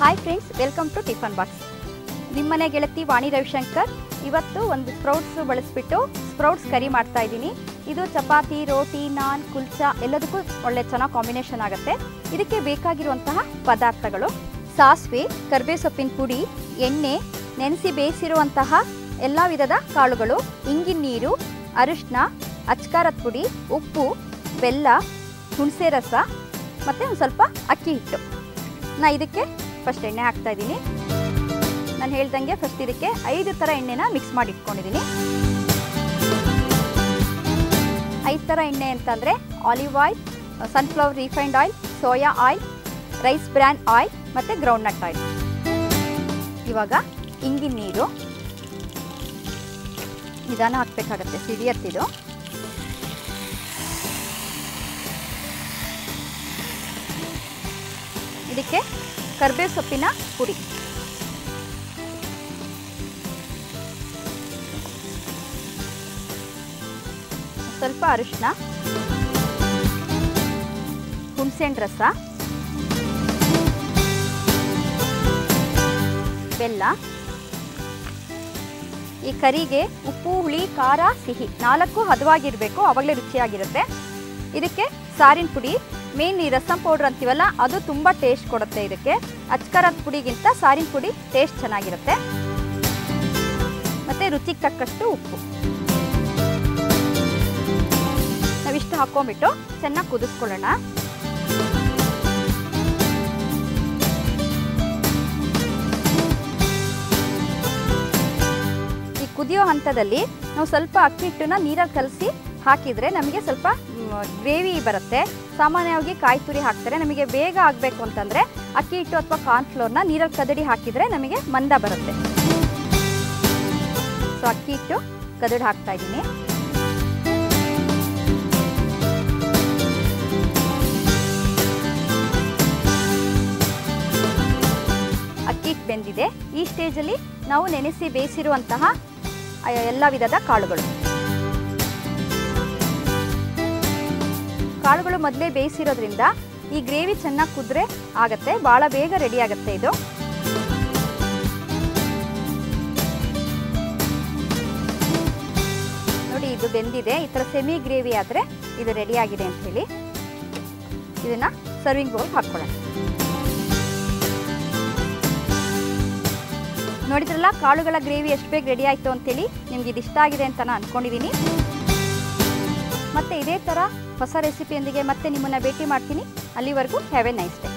Hi friends, welcome to tiffin box. ನಿಮ್ಮನೆ ಗೆಳತಿ ವಾಣಿ ರವಿಶಂಕರ್. ಇವತ್ತು ಒಂದು ಸ್ಪ್ರೌಟ್ಸ್ ಬಳಸಿಬಿಟ್ಟು ಸ್ಪ್ರೌಟ್ಸ್ ಕರಿ ಮಾಡ್ತಾ ಇದ್ದೀನಿ. ಇದು ಚಪಾತಿ, ರೋಟಿ, ನಾನ್, ಕುಲ್ಚಾ ಎಲ್ಲದಕ್ಕೂ ಒಳ್ಳೆ ಚೆನ್ನಾಗಿ ಕಾಂಬಿನೇಷನ್ ಆಗುತ್ತೆ. ಇದಕ್ಕೆ ಬೇಕಾಗಿರುವಂತಹ ಪದಾರ್ಥಗಳು: ಸಾಸಿವೆ, ಕರಿಬೇವು ಸೊಪ್ಪಿನ ಪುಡಿ, ಎಣ್ಣೆ, ನೆನೆಸಿ ಬೇಯಿಸಿರುವಂತಹ ಎಲ್ಲ ವಿಧದ ಕಾಳುಗಳು, ಇಂಗಿನ ನೀರು, ಅರಿಶಿನ, ಅಚ್ಕಾರದ ಪುಡಿ, ಉಪ್ಪು, ಬೆಲ್ಲ, ಹುಣಸೆ ರಸ ಮತ್ತು ಒಂದು ಸ್ವಲ್ಪ ಅಕ್ಕಿ ಹಿಟ್ಟು. ಇದಕ್ಕೆ ಫಸ್ಟ್ ಎಣ್ಣೆ ಹಾಕ್ತಾ ಇದ್ದೀನಿ. ನಾನು ಹೇಳ್ದಂಗೆ ಫಸ್ಟ್ ಇದಕ್ಕೆ 5 ಥರ ಎಣ್ಣೆನ ಮಿಕ್ಸ್ ಮಾಡಿ ಇಟ್ಕೊಂಡಿದ್ದೀನಿ. 5 ಥರ ಎಣ್ಣೆ ಅಂತಂದರೆ olive oil, sunflower refined oil, soya oil, rice bran oil ಮತ್ತು ಗ್ರೌಂಡ್ನಟ್ ಆಯಿಲ್. ಇವಾಗ ಇಂಗಿನ ನೀರು ನಿಧಾನ ಹಾಕಬೇಕಾಗತ್ತೆ, ಸಿಡಿಯತ್ತಿದು. ಇದಕ್ಕೆ ಕರಿಬೇವು ಸೊಪ್ಪಿನ ಪುಡಿ, ಸ್ವಲ್ಪ ಅರಿಶಿನ, ಹುಣಸೆಹಣ್ಣು ರಸ, ಬೆಲ್ಲ. ಈ ಕರಿಗೆ ಉಪ್ಪು, ಹುಳಿ, ಖಾರ, ಸಿಹಿ 4 ಹದವಾಗಿರಬೇಕು, ಆವಾಗಲೇ ರುಚಿಯಾಗಿರುತ್ತೆ. ಇದಕ್ಕೆ ಸಾರಿನ ಪುಡಿ, ಮೇನ್ ಈ ರಸಂ ಪೌಡ್ರ್ ಅಂತೀವಲ್ಲ ಅದು ತುಂಬ ಟೇಸ್ಟ್ ಕೊಡುತ್ತೆ. ಇದಕ್ಕೆ ಅಚ್ಕಾರದ ಪುಡಿಗಿಂತ ಸಾರಿನ ಪುಡಿ ಟೇಸ್ಟ್ ಚೆನ್ನಾಗಿರುತ್ತೆ. ಮತ್ತು ರುಚಿಗೆ ತಕ್ಕಷ್ಟು ಉಪ್ಪು. ನಾವಿಷ್ಟು ಹಾಕ್ಕೊಂಬಿಟ್ಟು ಚೆನ್ನಾಗಿ ಕುದಿಸ್ಕೊಳ್ಳೋಣ. ಈ ಕುದಿಯೋ ಹಂತದಲ್ಲಿ ನಾವು ಸ್ವಲ್ಪ ಅಕ್ಕಿ ಹಿಟ್ಟನ್ನ ನೀರಲ್ಲಿ ಕಲಸಿ ಹಾಕಿದರೆ ನಮಗೆ ಸ್ವಲ್ಪ ಗ್ರೇವಿ ಬರುತ್ತೆ. ಸಾಮಾನ್ಯವಾಗಿ ಕಾಯಿ ತುರಿ ಹಾಕ್ತಾರೆ. ನಮಗೆ ಬೇಗ ಆಗಬೇಕು ಅಂತಂದರೆ ಅಕ್ಕಿ ಹಿಟ್ಟು ಅಥವಾ ಕಾರ್ನ್ಫ್ಲೋರ್ನ ನೀರಲ್ಲಿ ಕದಡಿ ಹಾಕಿದರೆ ನಮಗೆ ಮಂದ ಬರುತ್ತೆ. ಸೊ ಅಕ್ಕಿ ಹಿಟ್ಟು ಕದಡಿ ಹಾಕ್ತಾ ಇದ್ದೀನಿ. ಅಕ್ಕಿ ಹಿಟ್ಟು ಬೆಂದಿದೆ. ಈ ಸ್ಟೇಜಲ್ಲಿ ನಾವು ನೆನೆಸಿ ಬೇಯಿಸಿರುವಂತಹ ಎಲ್ಲ ವಿಧದ ಕಾಳುಗಳು ಮೊದಲೇ ಬೇಯಿಸಿರೋದ್ರಿಂದ ಈ ಗ್ರೇವಿ ಚೆನ್ನಾಗಿ ಕುದ್ರೆ ಆಗುತ್ತೆ, ಭಾಳ ಬೇಗ ರೆಡಿ ಆಗುತ್ತೆ ಇದು. ನೋಡಿ, ಇದು ಬೆಂದಿದೆ. ಈ ಥರ ಸೆಮಿ ಗ್ರೇವಿ ಆದರೆ ಇದು ರೆಡಿ ಆಗಿದೆ ಅಂತ ಹೇಳಿ ಇದನ್ನು ಸರ್ವಿಂಗ್ ಬೌಲ್ ಹಾಕ್ಕೊಳ್ಳೋಣ. ನೋಡಿದ್ರಲ್ಲ ಕಾಳುಗಳ ಗ್ರೇವಿ ಎಷ್ಟು ಬೇಗ ರೆಡಿ ಆಯಿತು ಅಂತೇಳಿ. ನಿಮ್ಗೆ ಇದು ಇಷ್ಟ ಆಗಿದೆ ಅಂತ ನಾನು ಅಂದ್ಕೊಂಡಿದ್ದೀನಿ. ಮತ್ತು ಇದೇ ಥರ ಹೊಸ ರೆಸಿಪಿಯೊಂದಿಗೆ ಮತ್ತೆ ನಿಮ್ಮನ್ನು ಭೇಟಿ ಮಾಡ್ತೀನಿ. ಅಲ್ಲಿವರೆಗೂ ಹ್ಯಾವ್ ಎ ನೈಸ್ ಡೇ.